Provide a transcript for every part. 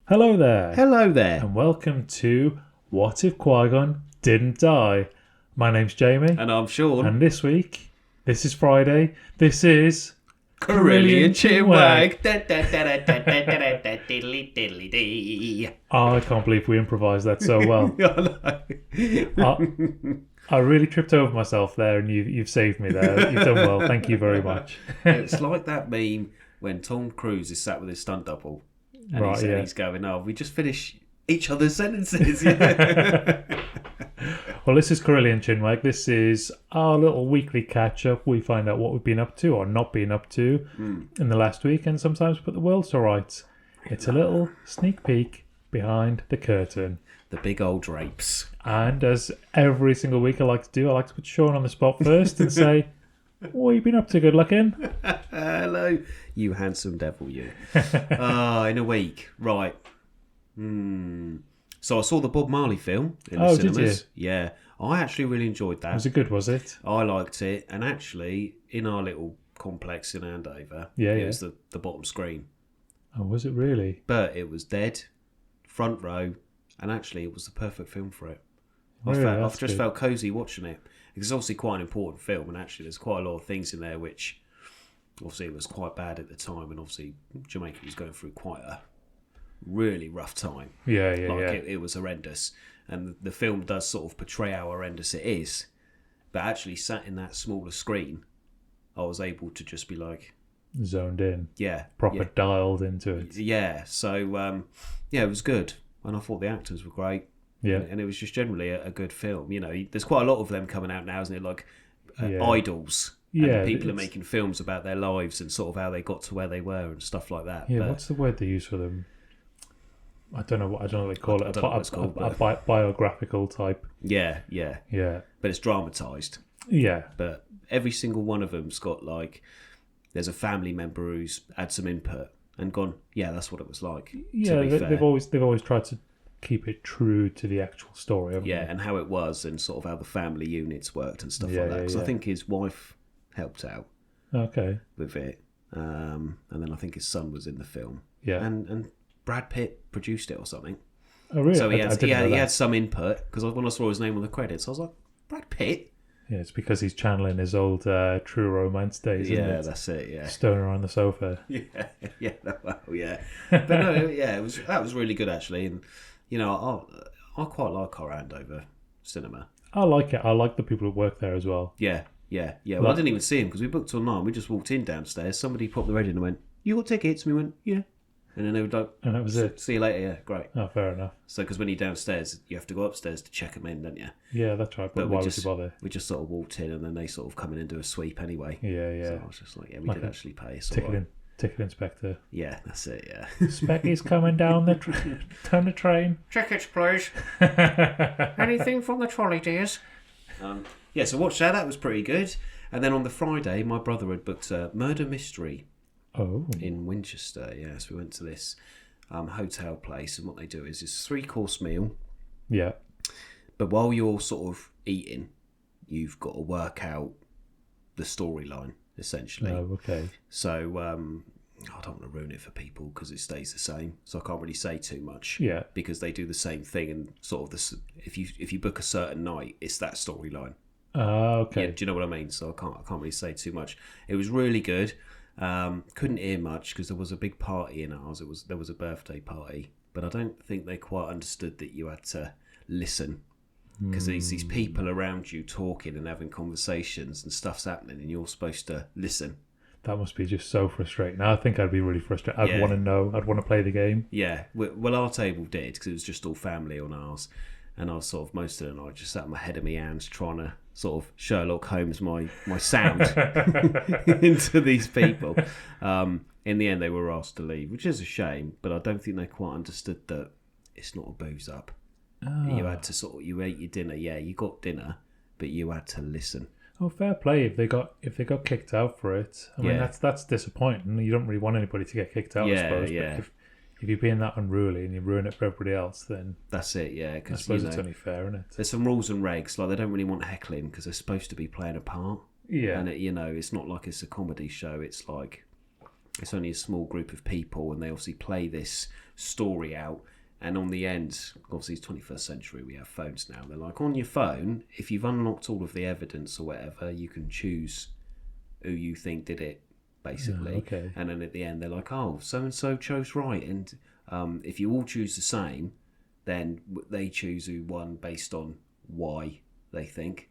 Hello there, Hello there. and welcome to What If Qui-Gon Didn't Die? My name's Jamie, And I'm Shaun. and this week, this is Friday, this is Corellian Chinwag. Chinwag. I can't believe we improvised that so well. I I really tripped over myself there, and you've saved me there. You've done well. Thank you very much. It's like that meme when Tom Cruise is sat with his stunt double and Right, yeah. he's going, "Oh, we just finish each other's sentences." Yeah. Well, this is Corellian Chinwag. This is our little weekly catch-up. We find out what we've been up to or not been up to in the last week, and sometimes put the world to rights. It's a little sneak peek behind the curtain. The big old drapes. And as every single week I like to do, I like to put Shaun on the spot first and say, what have you been up to, good looking? Hello, you handsome devil, you. In a week. Right. So I saw the Bob Marley film in the cinemas. Did you? Yeah. I actually really enjoyed that. Was it good, was it? I liked it. And actually, in our little complex in Andover, it was the bottom screen. Oh, was it really? But it was dead, front row, and actually it was the perfect film for it. Really? I've just felt cosy watching it. Because it's obviously quite an important film, and actually there's quite a lot of things in there which, obviously, it was quite bad at the time, and obviously Jamaica was going through quite a really rough time. It was horrendous, and the film does sort of portray how horrendous it is. But actually, sat in that smaller screen, I was able to just be like, zoned in. yeah, Proper dialed into it. yeah. So it was good, and I thought the actors were great. Yeah. And it was just generally a good film. You know, there's quite a lot of them coming out now, isn't it? Like idols. Yeah, and people are making films about their lives and sort of how they got to where they were and stuff like that. Yeah, but what's the word they use for them? I don't know what they call it. I don't know what it's called, a biographical type. yeah. Yeah. But it's dramatised. Yeah. But every single one of them's got like, there's a family member who's had some input and gone, yeah, that's what it was like. Yeah, to be fair. they've always tried to keep it true to the actual story, haven't Yeah, they? and how it was and sort of how the family units worked and stuff Yeah, like that. Because yeah. I think his wife helped out Okay. with it. And then I think his son was in the film. Yeah. And Brad Pitt produced it or something. Oh, really? So I didn't know he that. had some input, because when I saw his name on the credits, I was like, Brad Pitt? Yeah, it's because he's channeling his old True Romance days, isn't Yeah, it? that's it, yeah. Stoner on the sofa. Yeah, well, yeah. But no, yeah, that was really good, actually. And, you know, I quite like our Andover cinema. I like it. I like the people who work there as well. Yeah. Well, I didn't even see him, because we booked online. We just walked in downstairs. Somebody popped the radio and went, "You got tickets?" And we went, "Yeah." And then they were like, And that was it. "See you later." Yeah, great. Oh, fair enough. So, because when you're downstairs, you have to go upstairs to check them in, don't you? Yeah, that's right. But why would you bother? We just sort of walked in, and then they sort of come in and do a sweep anyway. Yeah. So I was just like, yeah, we Like did a actually pay. It's all right. Ticket inspector. Yeah, that's it. Yeah. Specky's coming down the train. Tickets, please. Anything from the trolley, dears? Yeah, so watched that. That was pretty good. And then on the Friday, my brother had booked a murder mystery Oh. in Winchester. Yeah, so we went to this hotel place, and what they do is it's a 3-course meal. Yeah. But while you're sort of eating, you've got to work out the storyline, essentially. Oh, okay. So I don't want to ruin it for people because it stays the same. So I can't really say too much. Yeah. Because they do the same thing, and sort of this. If you book a certain night, it's that storyline. Okay. Yeah, do you know what I mean? So I can't really say too much. It was really good. Couldn't hear much because there was a big party in ours. There was a birthday party, but I don't think they quite understood that you had to listen, because there's these people around you talking and having conversations and stuff's happening, and you're supposed to listen. That must be just so frustrating. I think I'd be really frustrated. I'd want to know. I'd want to play the game. Yeah, well, our table did, because it was just all family on ours, and I was sort of most of the night just sat on my head in my hands trying to sort of Sherlock Holmes my sound into these people. In the end, they were asked to leave, which is a shame, but I don't think they quite understood that it's not a booze up. You had to you ate your dinner. Yeah, you got dinner, but you had to listen. Oh, fair play. If they got kicked out for it, I mean that's disappointing. You don't really want anybody to get kicked out, I suppose. Yeah. But if you're being that unruly and you ruin it for everybody else, then that's it. Yeah, I because suppose it's only fair, isn't it? There's some rules and regs. Like, they don't really want heckling because they're supposed to be playing a part. Yeah, and it's not like it's a comedy show. It's like it's only a small group of people, and they obviously play this story out. And on the end, obviously it's 21st century, we have phones now. They're like, on your phone, if you've unlocked all of the evidence or whatever, you can choose who you think did it, basically. Oh, okay. And then at the end, they're like, oh, so-and-so chose right. And if you all choose the same, then they choose who won based on why they think.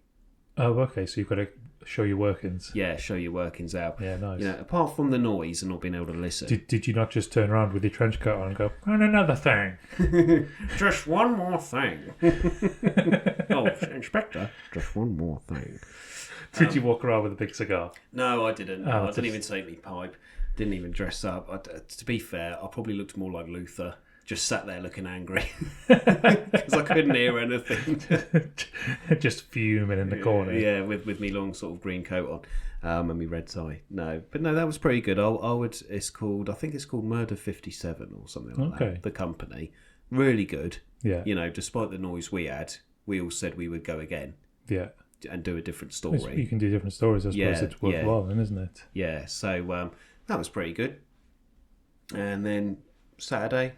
Oh, okay. So you've got to show your workings. Yeah, show your workings out. Yeah, nice. You know, apart from the noise and not being able to listen. Did you not just turn around with your trench coat on and go, and another thing? Just one more thing. Oh, Inspector, just one more thing. Did you walk around with a big cigar? No, I didn't. Oh, I didn't even take me pipe. Didn't even dress up. To be fair, I probably looked more like Luther. Just sat there looking angry because I couldn't hear anything. Just fuming in the corner. Yeah, with me long sort of green coat on and me red tie. No, that was pretty good. I think it's called Murder 57 or something like that. The company, really good. Yeah. You know, despite the noise we had, we all said we would go again. Yeah. And do a different story. You can do different stories. I suppose it's worthwhile, then, isn't it? Yeah. So that was pretty good. And then Saturday.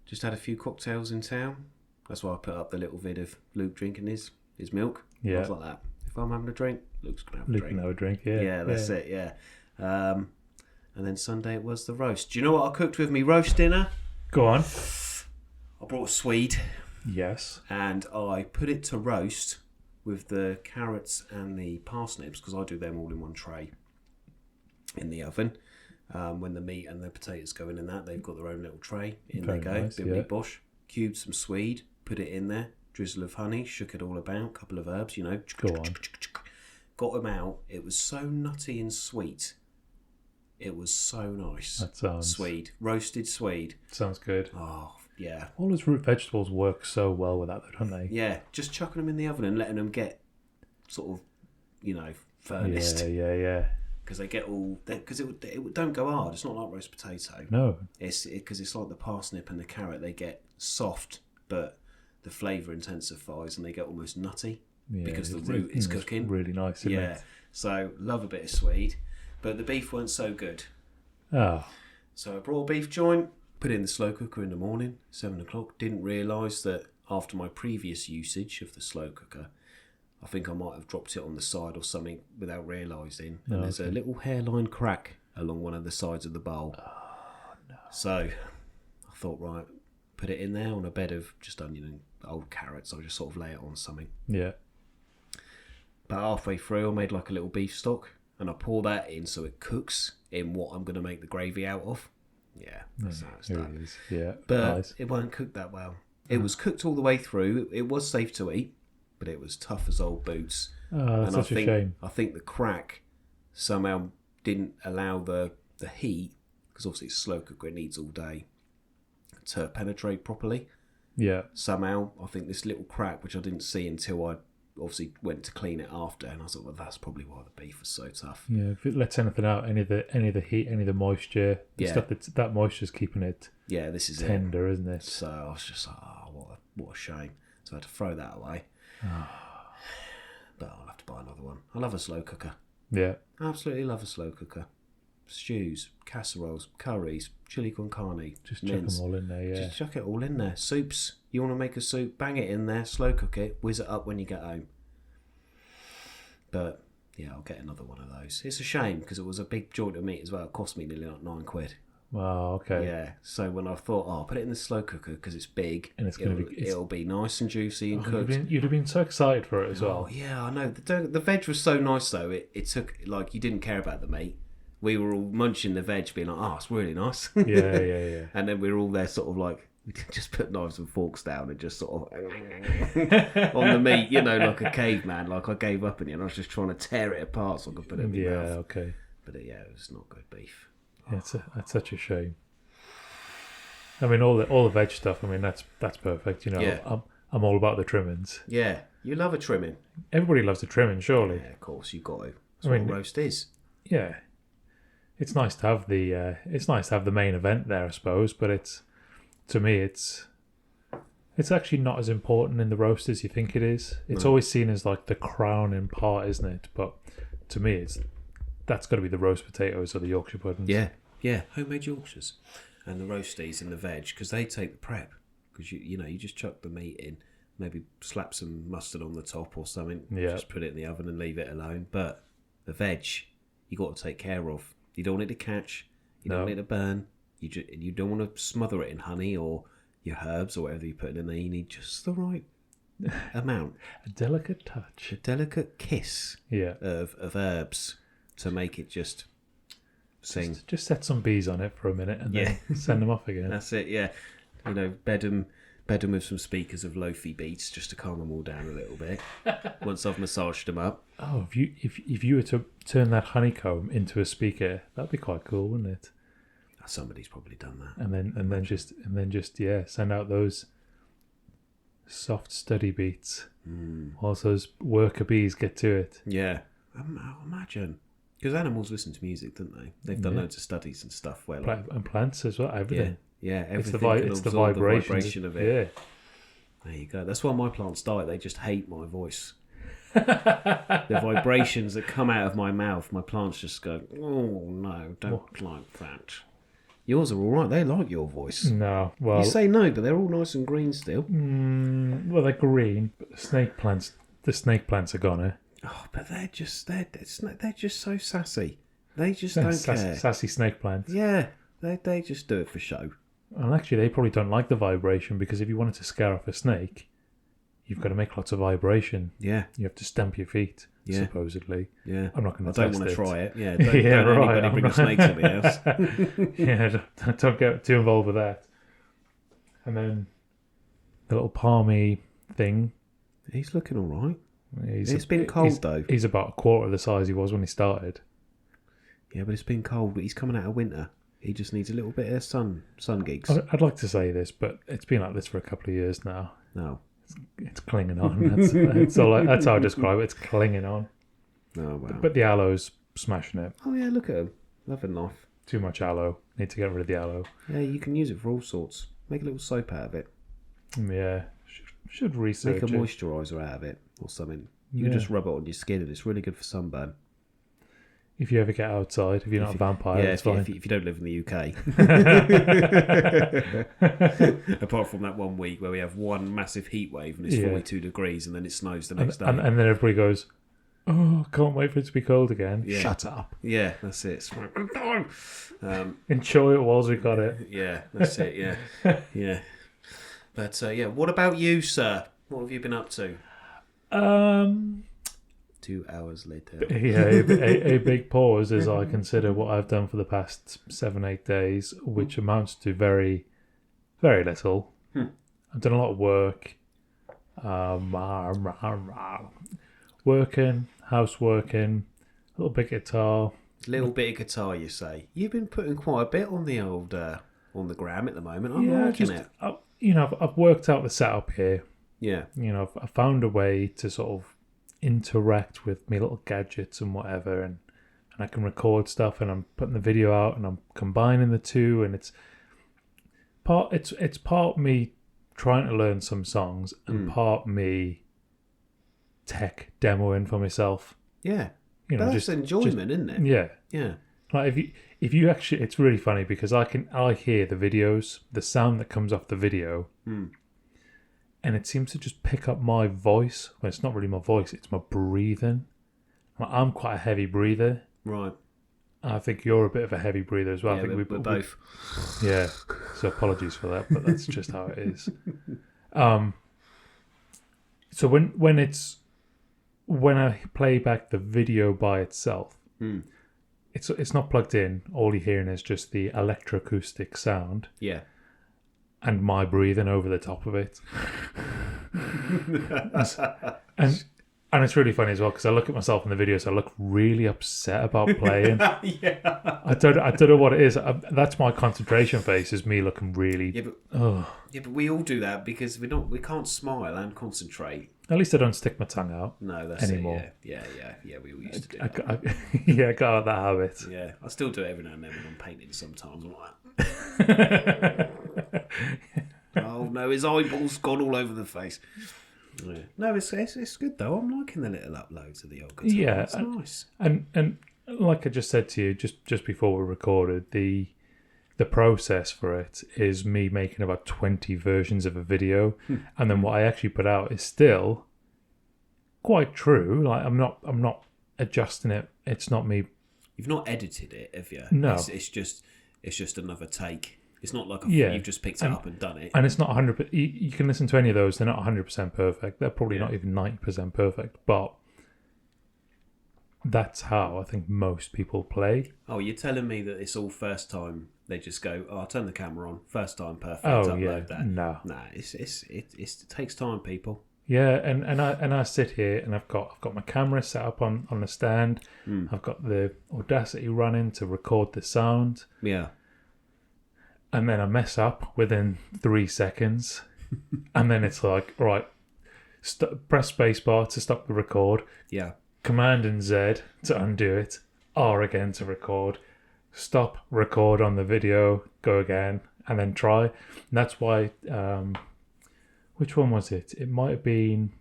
Just had a few cocktails in town. That's why I put up the little vid of Luke drinking his milk. Yeah. I was like that. If I'm having a drink, Luke's going to have a Luke drink. can have a drink, yeah. Yeah, that's it, yeah. And then Sunday it was the roast. Do you know what I cooked with me roast dinner? Go on. I brought a Swede. Yes. And I put it to roast with the carrots and the parsnips, because I do them all in one tray in the oven. When the meat and the potatoes go in that, they've got their own little tray. They go. Nice, Bibbly bosh. Cubed some Swede, put it in there, drizzle of honey, shook it all about, couple of herbs, you know. Go on. Got them out. It was so nutty and sweet. It was so nice. That sounds... Swede. Roasted Swede. Sounds good. Oh, yeah. All those root vegetables work so well with that, though, don't they? Yeah, just chucking them in the oven and letting them get sort of, you know, furnished. Yeah. Because they get all... Because it don't go hard. It's not like roast potato. No. Because it's like the parsnip and the carrot. They get soft, but the flavour intensifies and they get almost nutty because the root is cooking. It's really nice, isn't it? So love a bit of Swede. But the beef weren't so good. Oh. So I brought a beef joint, put it in the slow cooker in the morning, 7 o'clock. Didn't realise that after my previous usage of the slow cooker, I think I might have dropped it on the side or something without realising. And there's a little hairline crack along one of the sides of the bowl. Oh, no. So I thought, right, put it in there on a bed of just onion and old carrots. I'll just sort of lay it on something. Yeah. But halfway through, I made like a little beef stock and I pour that in so it cooks in what I'm going to make the gravy out of. Yeah, that's how it's done. It is. Yeah, but nice. it weren't cooked that well. It was cooked all the way through. It was safe to eat, but it was tough as old boots. Oh, that's such a shame. I think the crack somehow didn't allow the heat, because obviously it's a slow cooker, it needs all day, to penetrate properly. Yeah. Somehow, I think this little crack, which I didn't see until I obviously went to clean it after, and I thought, well, that's probably why the beef was so tough. Yeah, if it lets anything out, any of the heat, any of the moisture, the stuff that moisture's keeping it this is tender, isn't it? So I was just like, oh, what a shame. So I had to throw that away. But I'll have to buy another one. I love a slow cooker. Yeah. Absolutely love a slow cooker. Stews, casseroles, curries, chili con carne. Just chuck them all in there, yeah. Just chuck it all in there. Soups. You want to make a soup, bang it in there, slow cook it, whiz it up when you get home. But, yeah, I'll get another one of those. It's a shame, because it was a big joint of meat as well. It cost me nearly like £9. Wow, okay. Yeah, so when I thought, I'll put it in the slow cooker because it's big, and it'll be nice and juicy and cooked. You'd have been so excited for it as well. Oh, yeah, I know. The veg was so nice, though. It took, like, you didn't care about the meat. We were all munching the veg, being like, it's really nice. Yeah. And then we were all there sort of like, we just put knives and forks down and just sort of on the meat, you know, like a caveman. Like I gave up in it and I was just trying to tear it apart so I could put it in my mouth. Okay. But it was not good beef. Yeah, that's such a shame. I mean, all the veg stuff. I mean, that's perfect. You know, Yeah. I'm all about the trimmings. Yeah, you love a trimming. Everybody loves a trimming, surely. Yeah, of course, you got to. That's what a roast is. Yeah, it's nice to have the main event there, I suppose. But to me, it's actually not as important in the roast as you think it is. It's always seen as like the crowning part, isn't it? But to me, that's got to be the roast potatoes or the Yorkshire puddings. Yeah, Yeah, homemade Yorkshires. And the roasties and the veg, because they take the prep. Because, you just chuck the meat in, maybe slap some mustard on the top or something, just put it in the oven and leave it alone. But the veg, you got to take care of. You don't want it to catch, you don't want it to burn, you don't want to smother it in honey or your herbs or whatever you put in there. You need just the right amount. A delicate touch. A delicate kiss of herbs to make it just sing. Just set some bees on it for a minute and then send them off again. That's it, yeah. Bed them with some speakers of lofi beats just to calm them all down a little bit. Once I've massaged them up. Oh, if you were to turn that honeycomb into a speaker, that'd be quite cool, wouldn't it? Somebody's probably done that. And then just send out those soft steady beats. Whilst those worker bees get to it. Yeah, imagine. Because animals listen to music, don't they? They've done loads of studies and stuff where and plants as well, everything. Yeah, everything. It's the vibration of it. Yeah. There you go. That's why my plants die. They just hate my voice. The vibrations that come out of my mouth, my plants just go, oh no, don't like that. Yours are all right. They like your voice. No, well, you say no, but they're all nice and green still. Well, they're green, but the snake plants are gone. Oh, but they're just so sassy. They just don't care. Sassy snake plants. Yeah, they just do it for show. And actually, they probably don't like the vibration because if you wanted to scare off a snake, you've got to make lots of vibration. Yeah, you have to stamp your feet. Yeah. Supposedly. Yeah. I'm not going to test it. I don't want to try it. Yeah. Don't anybody bring a snake to my house. Yeah, don't get too involved with that. And then the little palmy thing. He's looking all right. It's been cold, though. He's about a quarter of the size he was when he started. Yeah, but it's been cold. But he's coming out of winter. He just needs a little bit of sun gigs. I'd like to say this, but it's been like this for a couple of years now. No. It's clinging on. That's how I describe it. It's clinging on. Oh, wow. But the aloe's smashing it. Oh, yeah, look at him. Loving life. Too much aloe. Need to get rid of the aloe. Yeah, you can use it for all sorts. Make a little soap out of it. Yeah. Should research Make a moisturiser out of it or something. You can just rub it on your skin and it's really good for sunburn. If you ever get outside, if you're not a vampire, it's fine. If you don't live in the UK. Apart from that 1 week where we have one massive heat wave and it's 42 degrees and then it snows the next day. And then everybody goes, oh, can't wait for it to be cold again. Yeah. Shut up. Yeah, that's it. Enjoy it whilst we got it. Yeah, that's it, yeah. Yeah. But, what about you, sir? What have you been up to? 2 hours later. Yeah, a big pause as I consider what I've done for the past 7-8 days, which amounts to very, very little. I've done a lot of work. Working, houseworking, a little bit of guitar. Little bit of guitar, you say? You've been putting quite a bit on the old on the gram at the moment. I'm liking it. I've worked out the setup here. Yeah. I've found a way to sort of interact with my little gadgets and whatever, and I can record stuff, and I'm putting the video out, and I'm combining the two, and it's part me trying to learn some songs and part me tech demoing for myself. Yeah, that's just enjoyment, isn't it? Yeah, yeah. Like if you actually, it's really funny because I hear the videos, the sound that comes off the video. And it seems to just pick up my voice. Well, it's not really my voice, it's my breathing. I'm quite a heavy breather. Right. I think you're a bit of a heavy breather as well. Yeah, I think we're both. Yeah. So apologies for that, but that's just how it is. So when I play back the video by itself, it's not plugged in. All you're hearing is just the electroacoustic sound. Yeah. And my breathing over the top of it. and it's really funny as well because I look at myself in the video, so I look really upset about playing. Yeah. I don't know what it is. That's my concentration face, is me looking really. Yeah, but we all do that because we can't smile and concentrate. At least I don't stick my tongue out. No, that's anymore. Yeah. We all used to do that. I got out that habit. Yeah, I still do it every now and then when I'm painting. Sometimes I'm like, oh no, his eyeball's gone all over the face. Yeah. No, it's good though. I'm liking the little uploads of the old guitar. Yeah, it's nice. And like I just said to you just before we recorded, the process for it is me making about 20 versions of a video, and then what I actually put out is still quite true. Like I'm not adjusting it. It's not me. You've not edited it, have you? No. It's just another take. It's not like you've just picked it up and done it. And it's not 100%. You can listen to any of those. They're not 100% perfect. They're probably not even 90% perfect. But that's how I think most people play. Oh, you're telling me that it's all first time? They just go, "Oh, I'll turn the camera on. First time, perfect. Upload that." No. It takes time, people. Yeah, and I sit here and I've got my camera set up on the stand. I've got the Audacity running to record the sound. Yeah. And then I mess up within 3 seconds, and then it's like, right, press spacebar to stop the record. Yeah. Command and Z to undo it. R again to record. Stop, record on the video, go again, and then try. And that's why. Which one was it? It might have been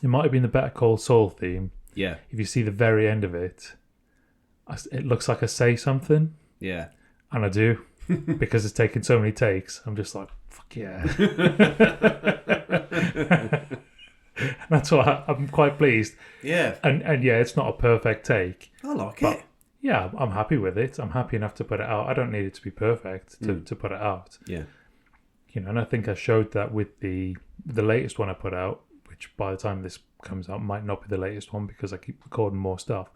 the Better Call Saul theme. Yeah. If you see the very end of it, it looks like I say something. Yeah. And I do. Because it's taken so many takes. I'm just like, fuck yeah. That's why I'm quite pleased. Yeah. And yeah, it's not a perfect take. I like it. Yeah, I'm happy with it. I'm happy enough to put it out. I don't need it to be perfect to put it out. Yeah. You know, and I think I showed that with the latest one I put out, which by the time this comes out might not be the latest one because I keep recording more stuff.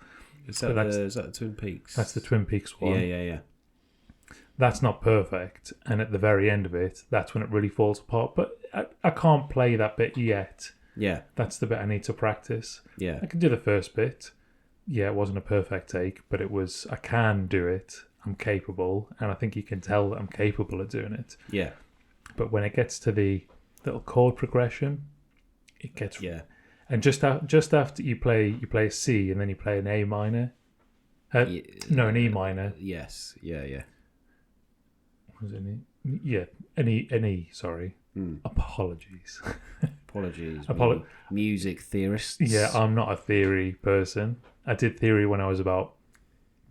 Is that the Twin Peaks? That's the Twin Peaks one. Yeah. That's not perfect, and at the very end of it, that's when it really falls apart. But I can't play that bit yet. Yeah. That's the bit I need to practice. Yeah. I can do the first bit. Yeah, it wasn't a perfect take, but I can do it. I'm capable, and I think you can tell that I'm capable of doing it. Yeah. But when it gets to the little chord progression, it gets... Yeah. And just after you play a C, and then you play an A minor. No, an E minor. Yes. Yeah. Was it an E? Yeah, an E, sorry. Apologies. Apologies. Music theorists. Yeah, I'm not a theory person. I did theory when I was about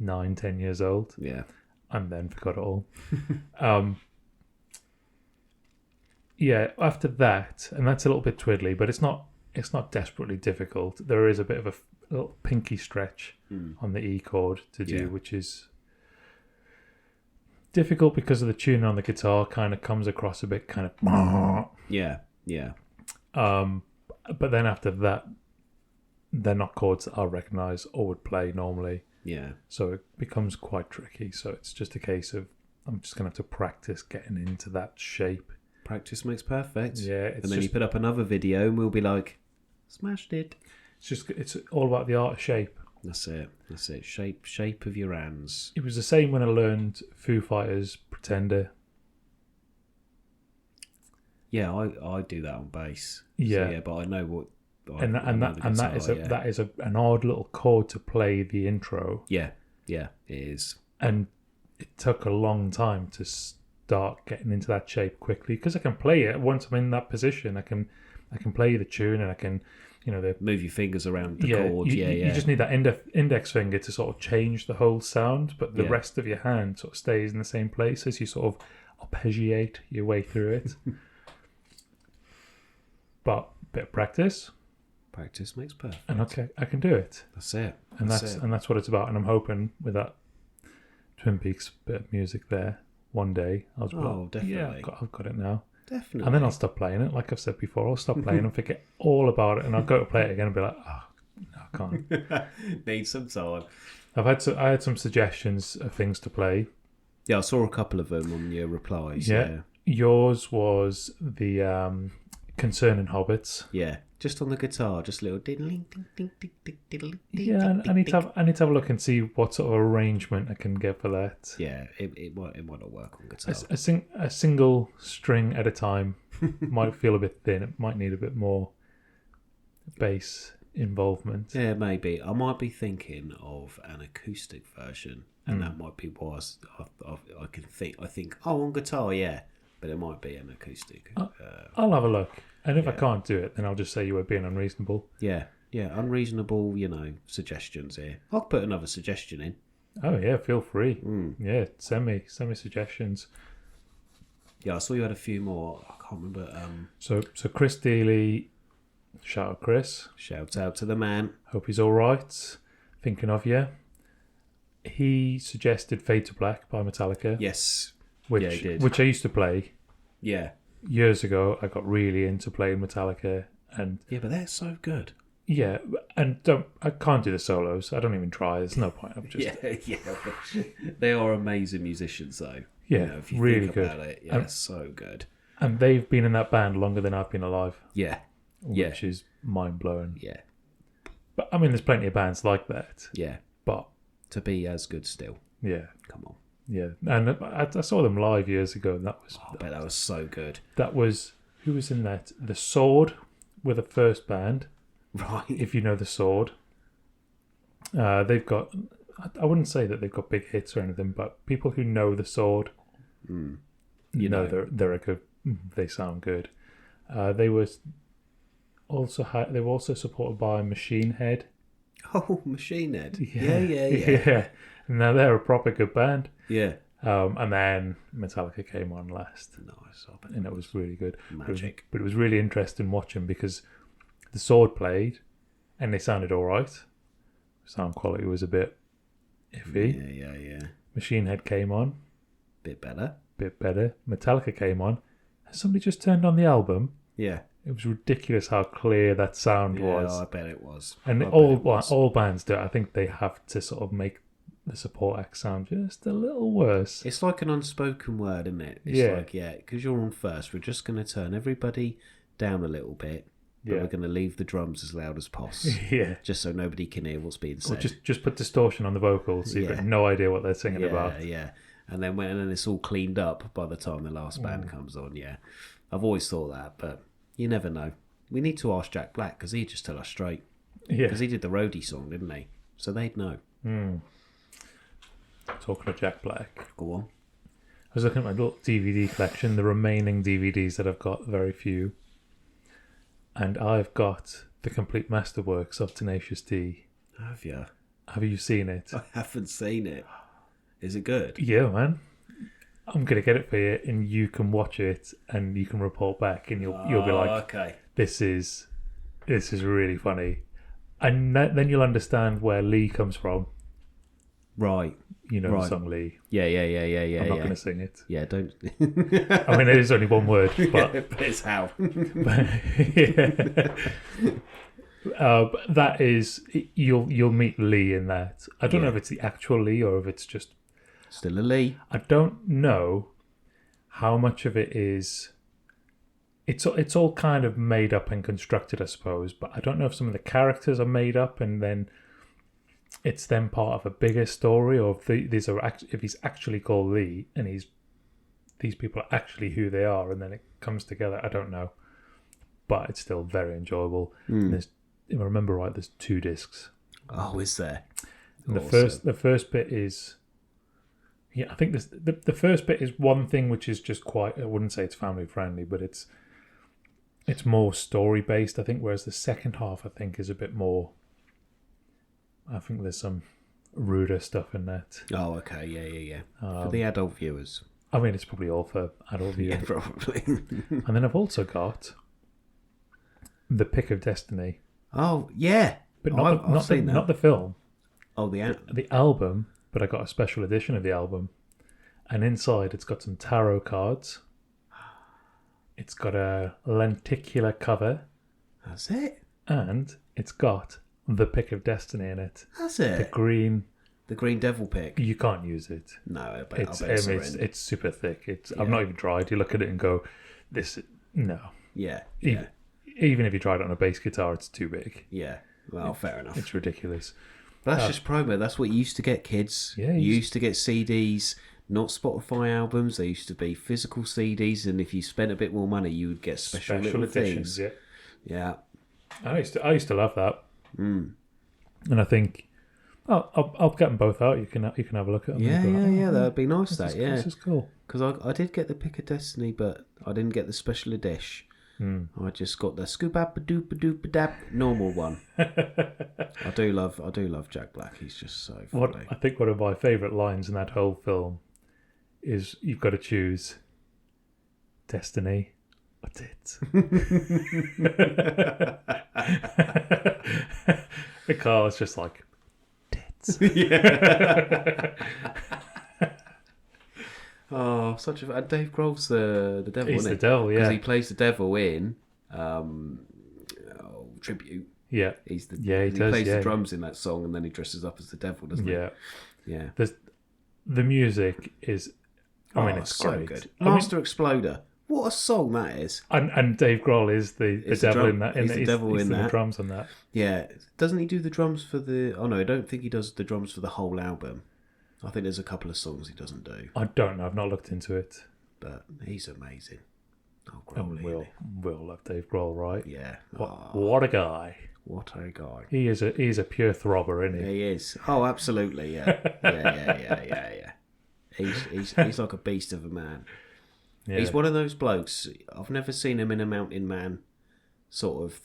9-10 years old. Yeah. And then forgot it all. Yeah, after that, and that's a little bit twiddly, but it's not desperately difficult. There is a bit of a little pinky stretch on the E chord to do, which is difficult because of the tuning on the guitar kind of comes across a bit kind of... Yeah. But then after that, they're not chords that I'll recognise or would play normally. Yeah. So it becomes quite tricky. So it's just a case of I'm just going to have to practice getting into that shape. Practice makes perfect. Yeah. And then you put up another video and we'll be like, smashed it. It's all about the art of shape. That's it. Shape of your hands. It was the same when I learned Foo Fighters Pretender. Yeah, I do that on bass. Yeah. So, yeah, but I know what. That is an odd little chord to play the intro. Yeah, it is. And it took a long time to start getting into that shape quickly because I can play it once I'm in that position. I can play the tune and I can, move your fingers around the chords. You just need that index finger to sort of change the whole sound, but the rest of your hand sort of stays in the same place as you sort of arpeggiate your way through it. But a bit of practice. Practice makes perfect. And okay, I can do it. That's it. And that's what it's about. And I'm hoping with that Twin Peaks bit of music there, one day I'll just be like, definitely. Yeah, I've got it now. Definitely. And then I'll stop playing it. Like I've said before, I'll stop playing and forget all about it. And I'll go to play it again and be like, oh, no, I can't. Need some time. I had some suggestions of things to play. Yeah, I saw a couple of them on your replies. Yeah. Yours was the Concerning Hobbits. Yeah, just on the guitar, just a little diddling, ding, ding, ding, ding, diddling. Yeah, I need to have a look and see what sort of arrangement I can get for that. Yeah, it might not work on guitar. A single string at a time might feel a bit thin. It might need a bit more bass involvement. Yeah, maybe. I might be thinking of an acoustic version, and that might be why I think, on guitar, yeah. But it might be an acoustic. I'll have a look. And if I can't do it, then I'll just say you were being unreasonable. Yeah. unreasonable, suggestions here. I'll put another suggestion in. Oh yeah, feel free. Yeah, send me suggestions. Yeah, I saw you had a few more. I can't remember. So Chris Dealey, shout out Chris. Shout out to the man. Hope he's all right. Thinking of you. He suggested Fade to Black by Metallica. Yes. Which, he did. Which I used to play. Yeah. Years ago, I got really into playing Metallica, and yeah, but they're so good. Yeah, and I can't do the solos. I don't even try. There's no point. I'm just They are amazing musicians, though. Yeah, if you really think good. about it, yeah, so good. And they've been in that band longer than I've been alive. Yeah, which is mind blowing. Yeah, but I mean, there's plenty of bands like that. Yeah, but to be as good still. Yeah, come on. Yeah, and I saw them live years ago, and that was. I bet that was so good. That was who was in that? The Sword were the first band. Right. If you know The Sword, they've got. I wouldn't say that they've got big hits or anything, but people who know The Sword, you know they're a good. They sound good. They were also supported by Machine Head. Oh, Machine Head. Yeah. Yeah. Now they're a proper good band. Yeah. And then Metallica came on last. Nice. And it was really good. Magic. But it was really interesting watching because The Sword played and they sounded all right. Sound quality was a bit iffy. Yeah. Machine Head came on. Bit better. Metallica came on. And somebody just turned on the album. Yeah. It was ridiculous how clear that sound was. Yeah, I bet it was. And all bands do it. I think they have to sort of make the support act sound just a little worse. It's like an unspoken word, isn't it? It's like, because you're on first, we're just going to turn everybody down a little bit, but we're going to leave the drums as loud as possible. Yeah. Just so nobody can hear what's being said. Or just put distortion on the vocals so you've got no idea what they're singing about. Yeah. And then when it's all cleaned up by the time the last band comes on, I've always thought that, but you never know. We need to ask Jack Black, because he'd just tell us straight. Yeah. Because he did the roadie song, didn't he? So they'd know. Talking of Jack Black. Go on. I was looking at my little DVD collection, the remaining DVDs that I've got, very few. And I've got the complete masterworks of Tenacious D. Have you? Have you seen it? I haven't seen it. Is it good? Yeah, man. I'm going to get it for you, and you can watch it, and you can report back, and you'll be like, okay. This is really funny. And then you'll understand where Lee comes from. Right. You know the song Lee. Yeah. I'm not going to sing it. Yeah, don't. I mean, it is only one word, but it's how. But that is, you'll meet Lee in that. I don't know if it's the actual Lee or if it's just still a Lee. I don't know how much of it is. It's all kind of made up and constructed, I suppose. But I don't know if some of the characters are made up and then it's then part of a bigger story, or if he's actually called Lee and these people are actually who they are, and then it comes together. I don't know, but it's still very enjoyable. If I remember right, there's 2 discs. Oh, is there? And the first bit is, I think the first bit is one thing which is just quite. I wouldn't say it's family friendly, but it's more story based, I think. Whereas the second half, I think, is a bit more. I think there's some ruder stuff in that. Oh, okay, yeah. For the adult viewers. I mean, it's probably all for adult viewers. Yeah, probably. And then I've also got The Pick of Destiny. Oh, yeah. But not the film. Oh, the album, but I got a special edition of the album. And inside it's got some tarot cards. It's got a lenticular cover. That's it. And it's got The Pick of Destiny in it. That's it. The green devil pick. You can't use it. No, I bet it's super thick. I've not even tried. You look at it and go, no. Yeah. Even if you tried it on a bass guitar, it's too big. Yeah. Well, fair enough. It's ridiculous. But that's just promo. That's what you used to get, kids. Yeah. You used to get CDs, not Spotify albums. They used to be physical CDs, and if you spent a bit more money, you would get special little editions. things. Yeah. I used to love that. And I think I'll get them both out. You can have a look at them. Yeah. That'd be nice. This is cool. Because I did get the Pick of Destiny, but I didn't get the special edition. I just got the scoop up a doop a doop a dap normal one. I do love Jack Black. He's just so funny. I think one of my favourite lines in that whole film is, "You've got to choose destiny or tits." The car is just like, tits. Yeah. Oh, such a... Dave Grohl's the devil, He's isn't the he? devil, yeah. Because he plays the devil in Tribute. Yeah. He does, plays the drums in that song, and then he dresses up as the devil, doesn't he? Yeah. The music is... I mean, it's so great. good. Master Exploder. What a song that is. And Dave Grohl is the devil in that. He's the devil in that. The drums on that. Yeah. Doesn't he do the drums for the... Oh, no, I don't think he does the drums for the whole album. I think there's a couple of songs he doesn't do. I don't know. I've not looked into it. But he's amazing. Oh, And Grohl, we'll love Dave Grohl, right? yeah. What a guy. What a guy. He is a pure throbber, isn't he? He is. Oh, absolutely, yeah. Yeah. He's like a beast of a man. Yeah. He's one of those blokes. I've never seen him in a Mountain Man sort of,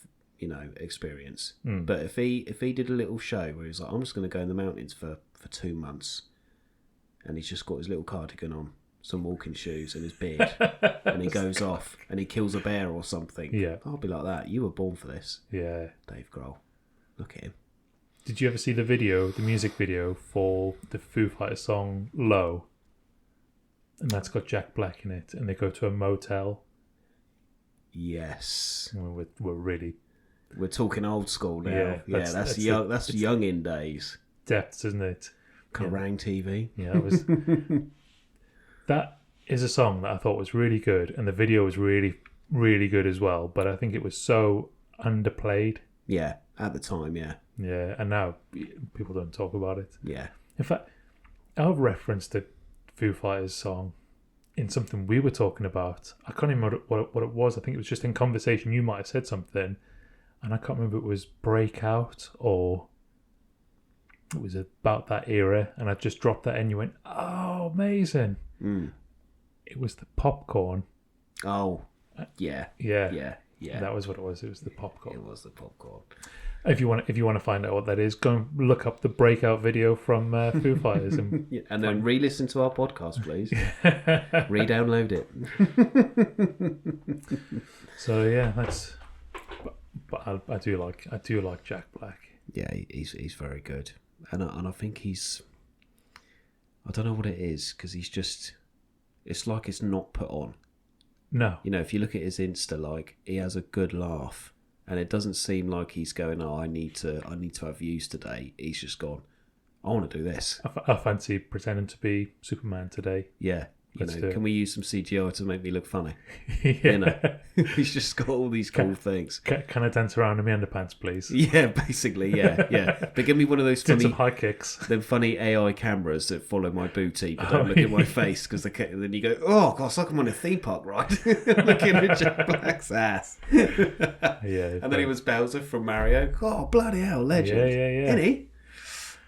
experience. But if he did a little show where he's like, I'm just going to go in the mountains for 2 months, and he's just got his little cardigan on, some walking shoes, and his beard, and he goes off and he kills a bear or something. Yeah. I'll be like that. You were born for this, Yeah. Dave Grohl. Look at him. Did you ever see the music video for the Foo Fighters song "Low"? And that's got Jack Black in it, and they go to a motel. Yes. We're talking old school now. Yeah, that's youngin' days. Depths, isn't it? Kerrang TV. Yeah, it was. That is a song that I thought was really good, and the video was really, really good as well. But I think it was so underplayed. Yeah, at the time, yeah. Yeah, and now people don't talk about it. Yeah. In fact, I've referenced the Foo Fighters song in something we were talking about. I can't even remember what it was. I think it was just in conversation. You might have said something, and I can't remember if it was Breakout or it was about that era, and I just dropped that and you went, oh, amazing. It was the Popcorn. Oh, yeah. That was what it was. It was the Popcorn. It was the Popcorn. If you want to find out what that is, go and look up the Breakout video from Foo Fighters, and then re-listen to our podcast, please. Re-download it. So yeah, that's. But I do like Jack Black. Yeah, he's very good, and I think he's. I don't know what it is, because he's just. It's like it's not put on. No. If you look at his Insta, like, he has a good laugh, and it doesn't seem like he's going, oh, I need to have views today. He's just gone, I want to do this. I fancy pretending to be Superman today. Yeah. Can we use some CGI to make me look funny? Yeah. He's just got all these cool things. Can I dance around in my underpants, please? Yeah, basically, yeah. But give me one of those funny, some high kicks. Them funny AI cameras that follow my booty but don't look at my face, because then you go, oh gosh, like I'm on a theme park ride, looking at Jack Black's ass. Yeah. And then he was Bowser from Mario. Oh, bloody hell, legend. Yeah. Isn't he?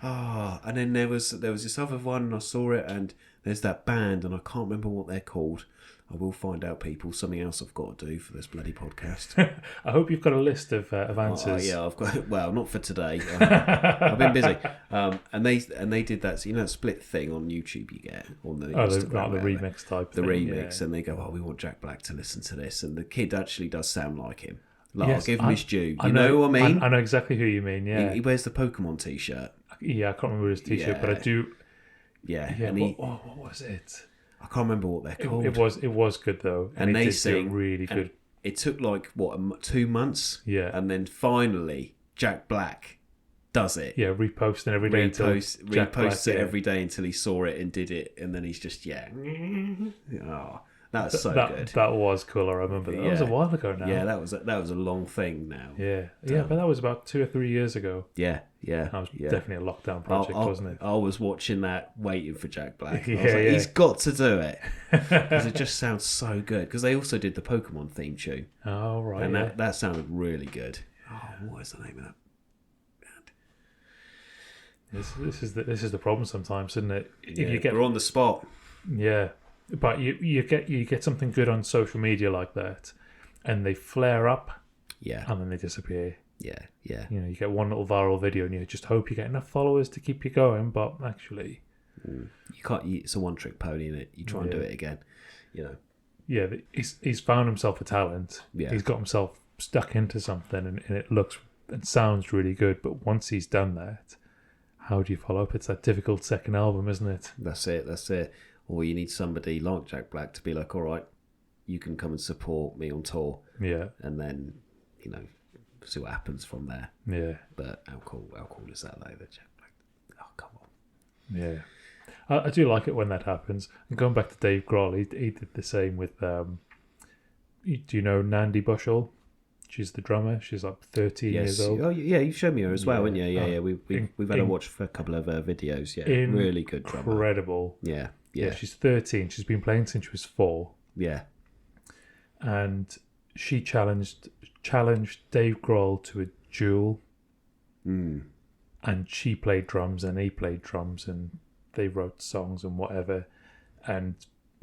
Oh, and then there was this other one, and I saw it, and there's that band, and I can't remember what they're called. I will find out, people. Something else I've got to do for this bloody podcast. I hope you've got a list of answers. Yeah, I've got. Well, not for today. I've been busy. And they did that. So, that split thing on YouTube you get on the Instagram, the remix type. The thing, remix, and they go, "Oh, we want Jack Black to listen to this," and the kid actually does sound like him. Like, yes, I'll give him his due. You know know what I mean? I know exactly who you mean. Yeah, he wears the Pokemon T-shirt. Yeah, I can't remember his T-shirt, but I do. Yeah, and what was it? I can't remember what they're called. It was good though, and they sing really good. It took like 2 months. Yeah, and then finally Jack Black does it. Yeah, reposting every day. Reposts it every day until he saw it and did it, and then he's just Oh, that's so good. That was cool. I remember that. That was a while ago now. Yeah, that was a long thing now. Yeah, but that was about 2 or 3 years ago. Yeah. That was definitely a lockdown project, wasn't it? I was watching that, waiting for Jack Black. Yeah, I was like, he's got to do it, because it just sounds so good. Because they also did the Pokemon theme tune. Oh right, and that sounded really good. Oh, what is the name of that band? This is the problem sometimes, isn't it? We're on the spot. Yeah. But you get something good on social media like that, and they flare up Yeah. and then they disappear. Yeah. Yeah. You know, you get one little viral video and you just hope you get enough followers to keep you going, but actually... You can't. It's a one-trick pony, in it. You try and do it again, you know. Yeah, he's found himself a talent. Yeah. He's got himself stuck into something, and it looks and sounds really good. But once he's done that, how do you follow up? It's that difficult second album, isn't it? That's it. Or you need somebody like Jack Black to be like, all right, you can come and support me on tour. Yeah. And then, you know, see what happens from there. Yeah. But how cool is that, though, that Jack Black? Oh, come on. Yeah. I do like it when that happens. And going back to Dave Grohl, he did the same with, do you know Nandi Bushell? She's the drummer. She's like 13 years old. Oh, yeah, you showed me her as well, haven't you? Yeah. We've had a watch for a couple of videos. Yeah, really good drummer. Incredible. Yeah. She's 13. She's been playing since she was 4. Yeah. And she challenged Dave Grohl to a duel. Mm. And she played drums and he played drums and they wrote songs and whatever. And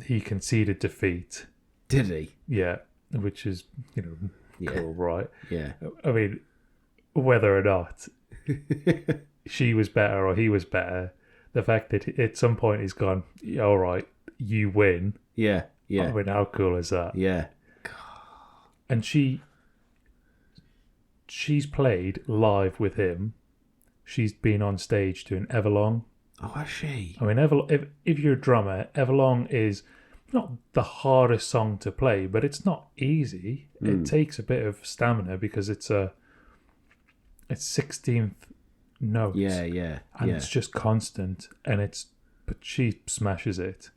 he conceded defeat. Did he? Yeah, which is, you know, cool, right? Yeah. I mean, whether or not she was better or he was better, the fact that at some point he's gone, all right, you win. Yeah. I mean, how cool is that? Yeah. And she's played live with him. She's been on stage doing Everlong. Oh, has she? I mean, if you're a drummer, Everlong is not the hardest song to play, but it's not easy. It takes a bit of stamina because it's 16th notes. Yeah. And it's just constant, but she smashes it.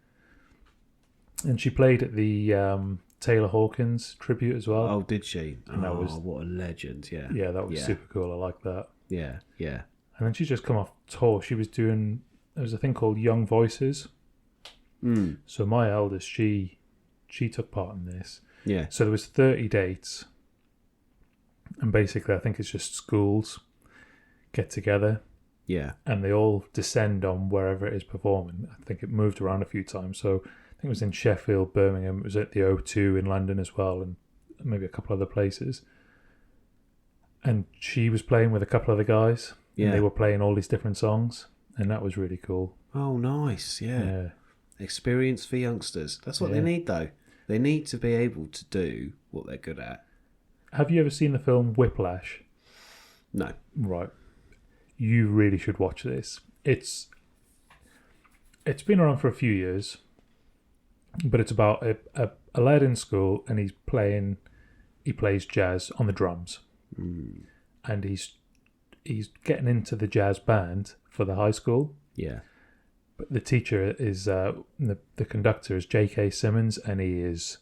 And she played at the Taylor Hawkins tribute as well. Oh, did she? And that was, what a legend! Yeah. Yeah, that was super cool. I like that. Yeah. And then she's just come off tour. She was doing, there was a thing called Young Voices. So my eldest, she took part in this. Yeah. So there was 30 dates. And basically, I think it's just schools get together. Yeah. And they all descend on wherever it is performing. I think it moved around a few times. So I think it was in Sheffield, Birmingham. It was at the O2 in London as well. And maybe a couple other places. And she was playing with a couple of the guys. Yeah. And they were playing all these different songs. And that was really cool. Oh, nice. Yeah. Experience for youngsters. That's what they need, though. They need to be able to do what they're good at. Have you ever seen the film Whiplash? No. Right. You really should watch this. It's been around for a few years, but it's about a lad in school, and he plays jazz on the drums, and he's getting into the jazz band for the high school. Yeah. But the teacher is the conductor is J.K. Simmons, and he is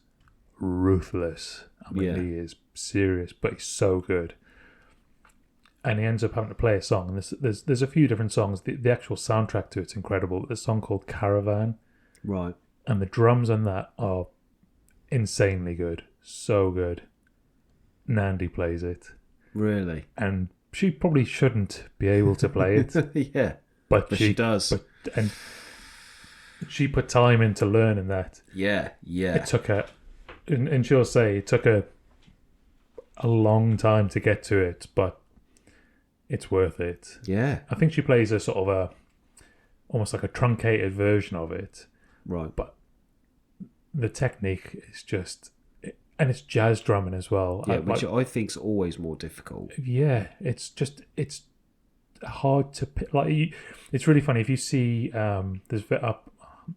ruthless. I mean, he is serious, but he's so good. And he ends up having to play a song. And there's a few different songs. The actual soundtrack to it's incredible. There's a song called Caravan. Right. And the drums on that are insanely good. So good. Nandi plays it. Really? And she probably shouldn't be able to play it. Yeah. But she does. And she put time into learning that. Yeah. It took her, and she'll say it took her a long time to get to it, but it's worth it. Yeah. I think she plays a sort of almost like a truncated version of it. Right. But the technique is just, and it's jazz drumming as well. Yeah, which I think's always more difficult. Yeah, it's hard to pick. Like, it's really funny if you see. I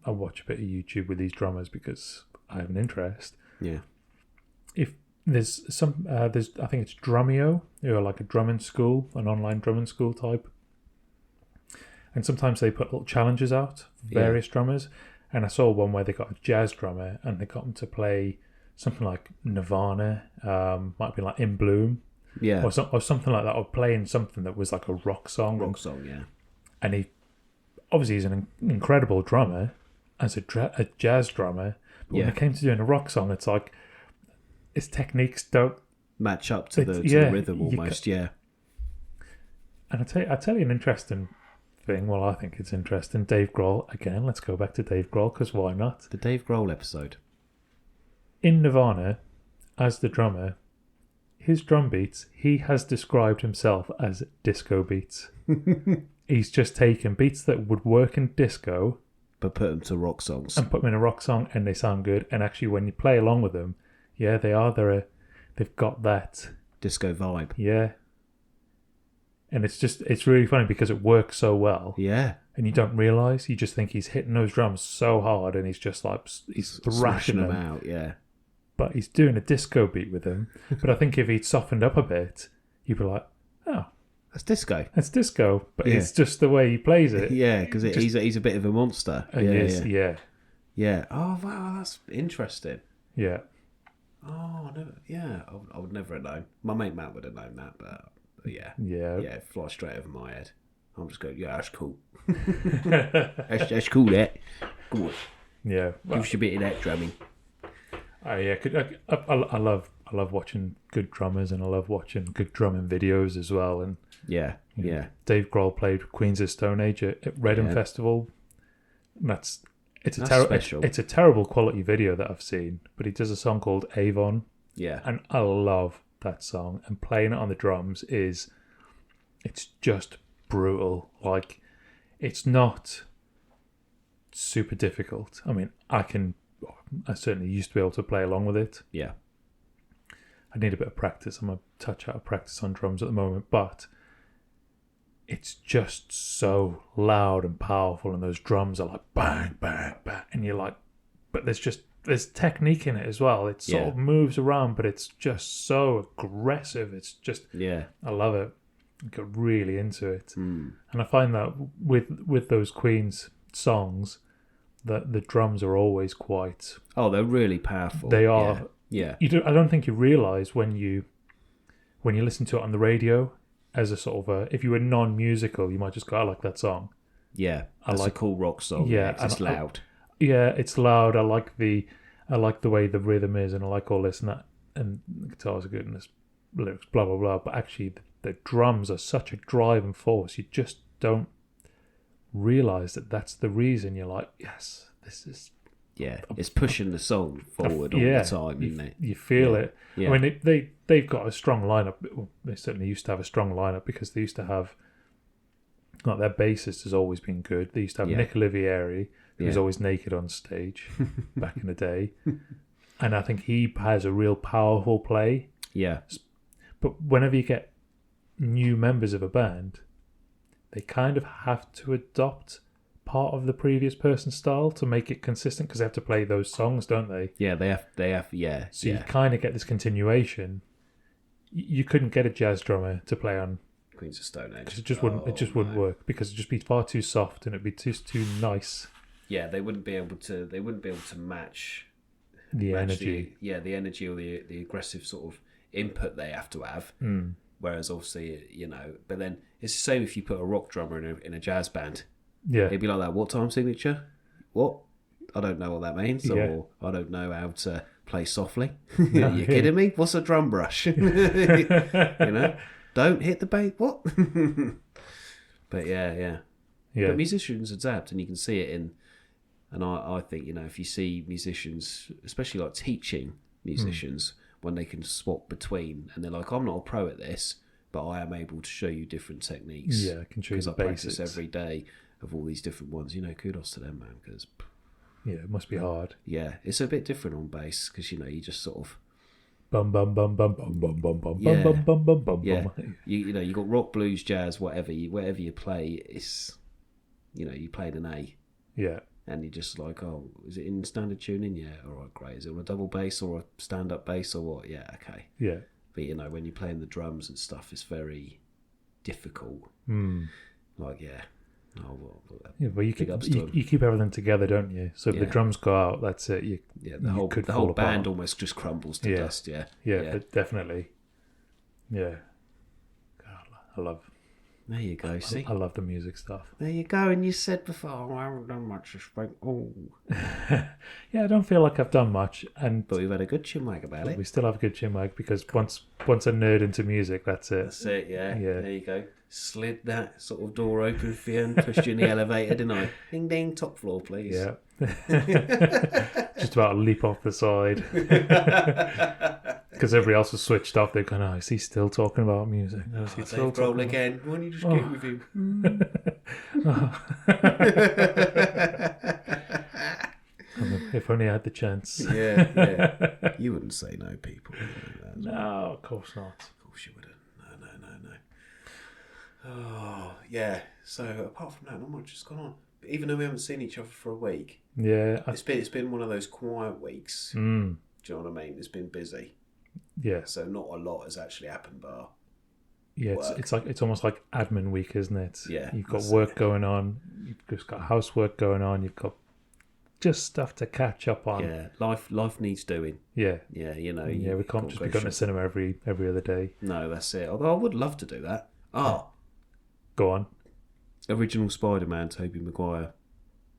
watch a bit of YouTube with these drummers because I have an interest. Yeah. If there's I think it's Drumeo, who are like a drumming school, an online drumming school type. And sometimes they put little challenges out for various drummers. And I saw one where they got a jazz drummer and they got him to play something like Nirvana, might be like In Bloom. Yeah. Or something like that, or playing something that was like a rock song. Yeah. And he, obviously he's an incredible drummer, as a jazz drummer, but when it came to doing a rock song, it's like, his techniques don't match up to the rhythm almost, yeah. And I tell you an interesting thing, well, I think it's interesting, Dave Grohl, again, let's go back to Dave Grohl, because why not? The Dave Grohl episode. In Nirvana, as the drummer, his drum beats, he has described himself as disco beats. He's just taken beats that would work in disco, but put them to rock songs and put them in a rock song, and they sound good. And actually, when you play along with them, yeah, they've got that disco vibe. Yeah. And it's really funny because it works so well. Yeah. And you don't realise. You just think he's hitting those drums so hard and he's just like, he's thrashing them out, yeah. But he's doing a disco beat with them. But I think if he'd softened up a bit, you'd be like, oh. That's disco. That's disco. But it's just the way he plays it. Yeah, because he's a bit of a monster. Yeah. Yeah. Oh, wow, that's interesting. Yeah. Oh, I would never have known. My mate Matt would have known that, but yeah, it flies straight over my head. I'm just going, yeah, that's cool. that's cool. That cool. Yeah, give us a bit of that drumming. I love watching good drummers, and I love watching good drumming videos as well. And Dave Grohl played Queens of Stone Age at Reading Festival. And it's a terrible quality video that I've seen, but he does a song called Avon. Yeah, and I love that song, and playing it on the drums it's just brutal. Like, it's not super difficult. I mean, I certainly used to be able to play along with it. Yeah, I need a bit of practice. I'm a touch out of practice on drums at the moment, but it's just so loud and powerful, and those drums are like bang, bang, bang, and you're like, but there's technique in it as well. It sort of moves around, but it's just so aggressive. It's just, I love it. I get really into it. And I find that with those Queen's songs, that the drums are always quite... Oh, they're really powerful. They are. Yeah. I don't think you realise when you listen to it on the radio as a sort of if you were non-musical, you might just go, I like that song. Yeah, that's a cool rock song. Yeah, it's loud. It's loud. I like the way the rhythm is, and I like all this and that, and the guitars are good, and there's lyrics, blah blah blah. But actually, the drums are such a driving force. You just don't realise that that's the reason. You're like, yes, this is. Yeah, it's pushing the song forward all the time, isn't it? You feel it. Yeah. I mean, they've got a strong lineup. Well, they certainly used to have a strong lineup, because they used to have. Like, their bassist has always been good. They used to have Nick Olivieri, who was always naked on stage back in the day. And I think he has a real powerful play. Yeah. But whenever you get new members of a band, they kind of have to adopt part of the previous person's style to make it consistent, because they have to play those songs, don't they? Yeah, they have, yeah. So you kind of get this continuation. You couldn't get a jazz drummer to play on Queens of Stone Age. It just wouldn't work, because it'd just be far too soft, and it'd be just too nice. Yeah, they wouldn't be able to match the energy. The energy or the aggressive sort of input they have to have. Whereas obviously, but then it's the same if you put a rock drummer in a jazz band. Yeah, it'd be like that. What time signature? What? I don't know what that means, or I don't know how to play softly. Are you kidding me? What's a drum brush? Don't hit the bass. What? But yeah. But musicians adapt, and you can see it in. And I think, if you see musicians, especially like teaching musicians, when they can swap between, and they're like, I'm not a pro at this, but I am able to show you different techniques. Yeah, I can show you the basics. Because I practice every day of all these different ones. Kudos to them, man. Because it must be hard. Yeah, it's a bit different on bass, because you just sort of. Bum bum bum bum bum bum bum bum bum bum bum bum. Yeah, you got rock, blues, jazz, whatever you play, it's you played an A. Yeah. And you're just like, oh, is it in standard tuning? Yeah, all right, great. Is it on a double bass or a stand-up bass or what? Yeah, okay. Yeah. But when you're playing the drums and stuff, it's very difficult. Like, but you keep everything together, don't you? So if the drums go out, that's it. The whole band almost just crumbles to dust. Yeah, definitely. Yeah. God, I love. There you go. See, I love the music stuff. There you go. And you said before, I haven't done much this week. Oh. Yeah, I don't feel like I've done much, but we've had a good chinwag about it. We still have a good chinwag, because once I nerd into music, that's it. That's it. Yeah. There you go. Slid that sort of door open for you and pushed you in the elevator, didn't I? Ding ding, top floor, please. Yeah. Just about to leap off the side. because everybody else was switched off. They're going, is he still talking about music? Is he still Dave Grohl talking again. Why don't you just get with him? If only I had the chance. Yeah. You wouldn't say no, people. No, of course not. Of course you wouldn't. No. Oh, yeah. So apart from that, not much has gone on. But even though we haven't seen each other for a week, it's been one of those quiet weeks. Do you know what I mean? It's been busy. Yeah. So not a lot has actually happened, bar. Yeah, it's almost like admin week, isn't it? Yeah. You've got work going on. You've just got housework going on. You've got just stuff to catch up on. Yeah, life needs doing. Yeah. Yeah, you know. Yeah, we can't just be going to cinema every other day. No, that's it. Although I would love to do that. Go on. Original Spider-Man, Tobey Maguire.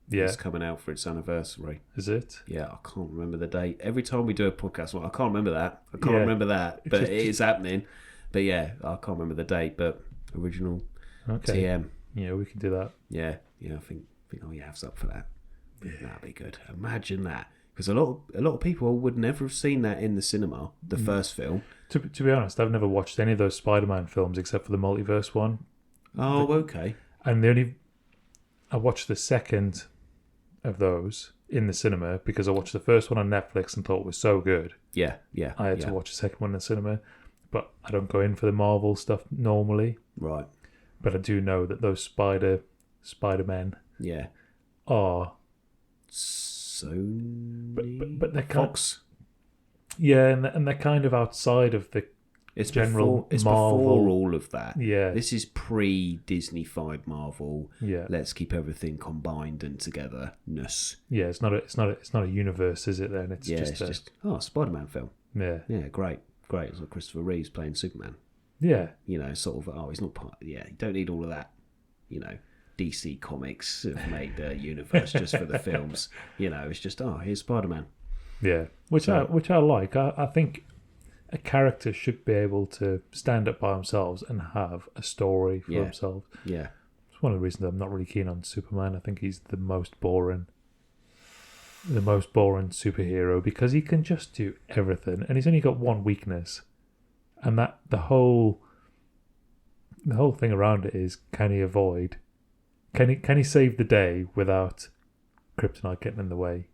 Yeah. It's coming out for its anniversary. Is it? Yeah, I can't remember the date. Every time we do a podcast, I can't remember that. But it is happening. But yeah, I can't remember the date. But original TM. Yeah, we can do that. Yeah. I think Yav's up for that. Yeah. That'd be good. Imagine that. Because a lot of people would never have seen that in the cinema, the first film. To be honest, I've never watched any of those Spider-Man films except for the multiverse one. Oh, okay. And I watched the second of those in the cinema because I watched the first one on Netflix and thought it was so good. Yeah. I had to watch the second one in the cinema, but I don't go in for the Marvel stuff normally. Right. But I do know that those Spider-Men are Sony, but they're Fox. And they're kind of outside of the general it's Marvel. Before all of that. Yeah. This is pre-Disney-fied Marvel. Yeah. Let's keep everything combined and togetherness. Yeah, it's not a universe, is it? Then it's just a Spider-Man film. Yeah. Yeah, great. It's like Christopher Reeves playing Superman. Yeah. You know, sort of. He's not part. Yeah, you don't need all of that. You know, DC Comics have made the universe just for the films. You know, it's just here's Spider-Man. Yeah, which I like. I think a character should be able to stand up by themselves and have a story for themselves. Yeah, it's one of the reasons I'm not really keen on Superman. I think he's the most boring superhero because he can just do everything, and he's only got one weakness, and that the whole thing around it is can he save the day without kryptonite getting in the way?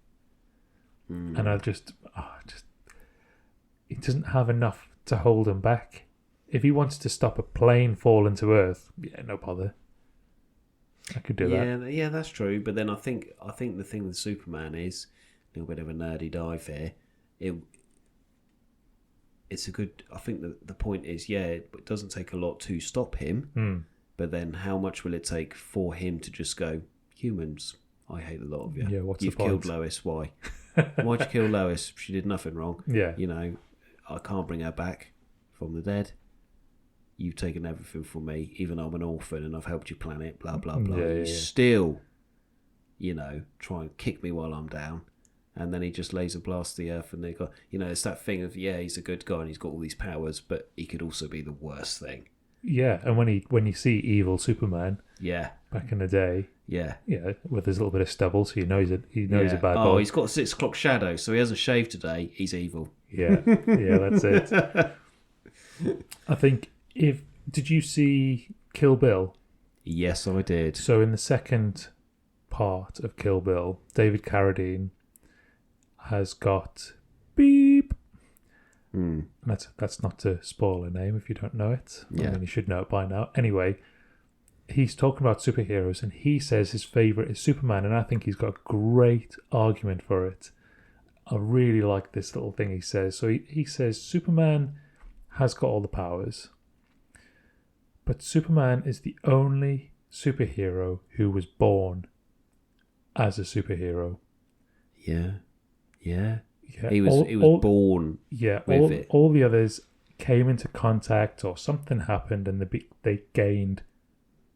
And I just he doesn't have enough to hold him back. If he wants to stop a plane falling to Earth, no bother. I could do that. Yeah, that's true. But then I think the thing with Superman is a little bit of a nerdy dive here. It's a good. I think the point is, it doesn't take a lot to stop him. But then, how much will it take for him to just go, humans? I hate the lot of you. Yeah, what's You've the point? killed Lois. Why? Why'd you kill Lois? She did nothing wrong. Yeah. You know, I can't bring her back from the dead. You've taken everything from me, even though I'm an orphan and I've helped you plan it, blah, blah, blah. You still, try and kick me while I'm down. And then he just laser blasts the earth and they got, it's that thing of, he's a good guy and he's got all these powers, but he could also be the worst thing. Yeah, and when you see evil Superman, back in the day, with his little bit of stubble, so he's a bad boy. Oh, he's got a 6 o'clock shadow, so he hasn't shaved today. He's evil. Yeah, that's it. I think did you see Kill Bill? Yes, I did. So in the second part of Kill Bill, David Carradine has got beep. That's not to spoil a name if you don't know it. I mean, you should know it by now. Anyway, he's talking about superheroes and he says his favourite is Superman, and I think he's got a great argument for it. I really like this little thing he says. So he says Superman has got all the powers, but Superman is the only superhero who was born as a superhero. Yeah. Yeah, he was born with it. All the others came into contact or something happened and they gained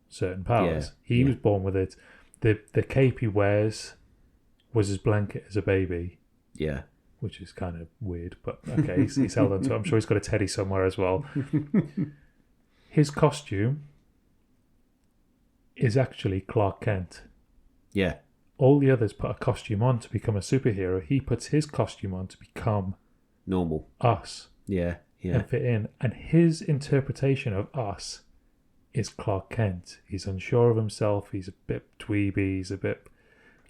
certain powers. He was born with it. The cape he wears was his blanket as a baby. Yeah. Which is kind of weird, but okay, he's held on to it. I'm sure he's got a teddy somewhere as well. His costume is actually Clark Kent. Yeah. All the others put a costume on to become a superhero. He puts his costume on to become normal. Us. Yeah, yeah. and fit in. And his interpretation of us is Clark Kent. He's unsure of himself. He's a bit dweeby. He's a bit,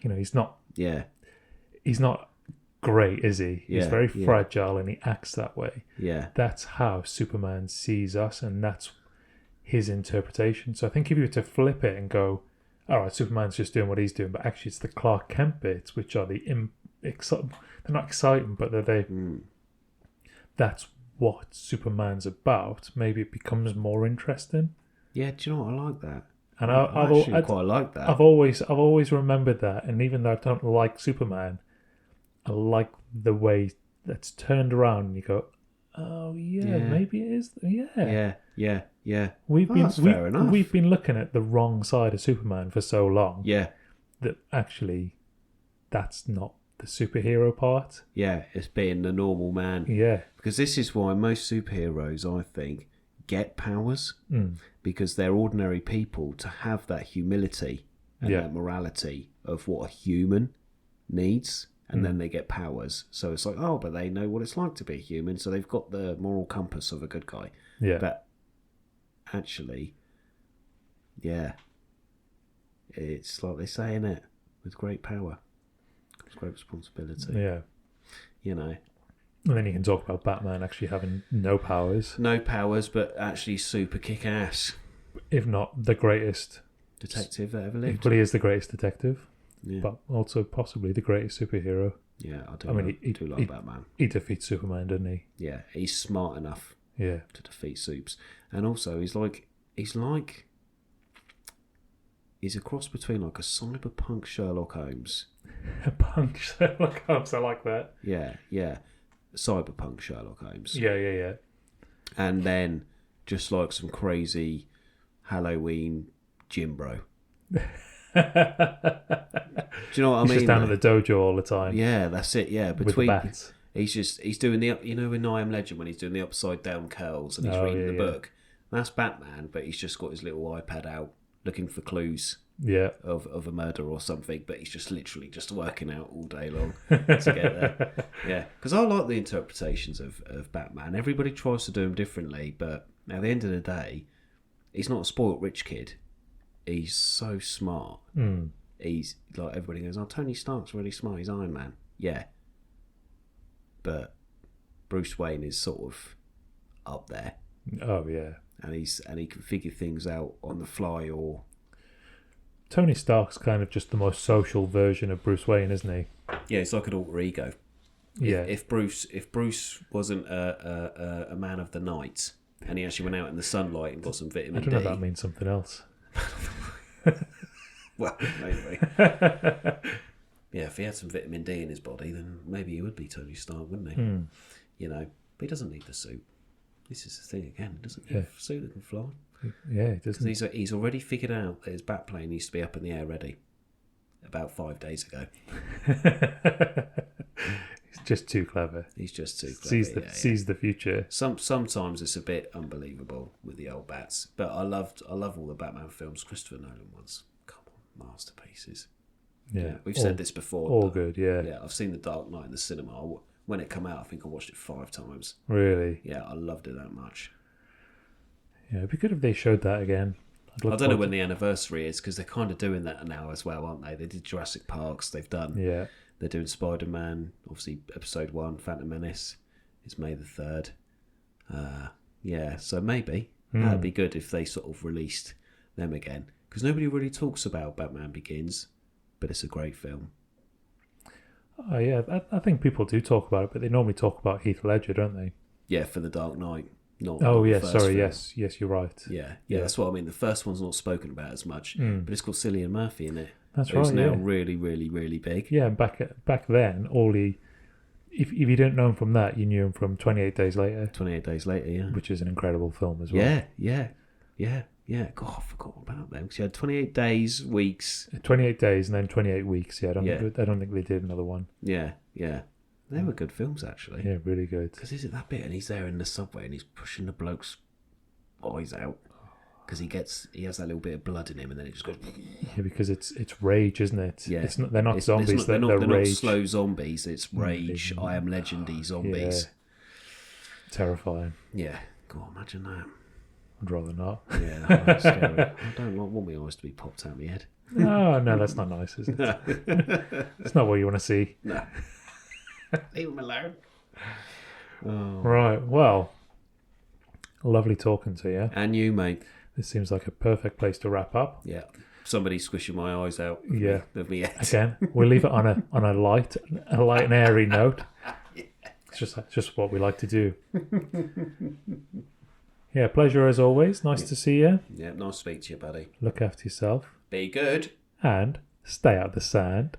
he's not great, is he? He's very fragile, and he acts that way. Yeah. That's how Superman sees us, and that's his interpretation. So I think if you were to flip it and go, all right, Superman's just doing what he's doing, but actually it's the Clark Kent bits which are they're not exciting, but that's what Superman's about. Maybe it becomes more interesting. Yeah, do you know what? I like that. And I quite like that. I've always remembered that, and even though I don't like Superman, I like the way that's turned around, and you go, oh yeah. Maybe it is. Yeah. We've fair enough. We've been looking at the wrong side of Superman for so long. Yeah. That actually, that's not the superhero part. Yeah, it's being the normal man. Yeah. Because this is why most superheroes, I think, get powers. Because they're ordinary people to have that humility and that morality of what a human needs. And then they get powers. So it's like, oh, but they know what it's like to be a human. So they've got the moral compass of a good guy. Yeah. But actually, it's like they say, innit? With great power comes great responsibility. Yeah. And then you can talk about Batman actually having no powers. No powers, but actually super kick-ass. If not the greatest detective that ever lived. But he is the greatest detective. Yeah. But also possibly the greatest superhero. Yeah, I do like Batman. He defeats Superman, doesn't he? Yeah, he's smart enough to defeat Supes. And also, he's a cross between like a cyberpunk Sherlock Holmes. A punk Sherlock Holmes, I like that. Yeah. Cyberpunk Sherlock Holmes. Yeah. And then just like some crazy Halloween Jim Bro. Do you know what I mean? He's just down at the dojo all the time. Yeah, that's it. Yeah, with the bats. He's doing in I Am Legend when he's doing the upside down curls and he's reading the book. That's Batman, but he's just got his little iPad out looking for clues. Of a murder or something, but he's just literally just working out all day long to get there. Yeah, because I like the interpretations of Batman. Everybody tries to do them differently, but at the end of the day, he's not a spoilt rich kid. He's so smart. He's like, everybody goes, oh, Tony Stark's really smart, he's Iron Man. Yeah. But Bruce Wayne is sort of up there. Oh yeah. And he can figure things out on the fly. Or Tony Stark's kind of just the most social version of Bruce Wayne, isn't he? Yeah, it's like an alter ego. If Bruce wasn't a man of the night and he actually went out in the sunlight and got some vitamin D. I don't know if that means something else. Well, maybe. Yeah, if he had some vitamin D in his body, then maybe he would be Tony Stark, wouldn't he? But he doesn't need the suit. This is the thing again. He doesn't need a suit that can fly. Yeah, he doesn't. Because he's already figured out that his bat plane needs to be up in the air ready about 5 days ago. He's just too clever. Sees the future. Sometimes it's a bit unbelievable with the old bats, but I love all the Batman films. Christopher Nolan ones, come on, masterpieces. Yeah, we've said this before. All good. Yeah. Yeah, I've seen The Dark Knight in the cinema. When it came out, I think I watched it 5 times. Really? Yeah, I loved it that much. Yeah, it'd be good if they showed that again. I don't know when the anniversary is, because they're kind of doing that now as well, aren't they? They did Jurassic Parks. They've done. Yeah. They're doing Spider-Man. Obviously, Episode 1, Phantom Menace, is May the 3rd. Yeah, so maybe that'd be good if they sort of released them again, because nobody really talks about Batman Begins, but it's a great film. Oh yeah, I think people do talk about it, but they normally talk about Heath Ledger, don't they? Yeah, for The Dark Knight. Not yes, sorry, film. yes, you're right. Yeah, that's what I mean. The first one's not spoken about as much, but it's got Cillian Murphy in it. That's right. Who's now really, really, really big. Yeah, back then, if you didn't know him from that, you knew him from 28 Days Later. 28 Days Later, yeah. Which is an incredible film as well. Yeah. God, I forgot about them. Because you had 28 days, weeks. 28 days and then 28 weeks. Yeah, I don't think they did another one. Yeah. They were good films, actually. Yeah, really good. Because is it that bit, and he's there in the subway and he's pushing the bloke's eyes out because he has that little bit of blood in him, and then it just goes. Yeah, because it's rage, isn't it? Yeah, they're not zombies. They're not slow zombies. It's rage. I Am Legendy zombies. Terrifying. Yeah. God, imagine that. I'd rather not. Yeah, that's scary. I don't want my eyes to be popped out of my head. Oh, no, that's not nice, is it? No. It's not what you want to see. No. Leave them alone. Oh. Right, well, lovely talking to you. And you, mate. This seems like a perfect place to wrap up. Yeah. Somebody squishing my eyes out of Yeah. of me head. Again, we'll leave it on a light and airy note. It's just what we like to do. Yeah, pleasure as always. Nice to see you. Yeah, nice to speak to you, buddy. Look after yourself. Be good. And stay out of the sand.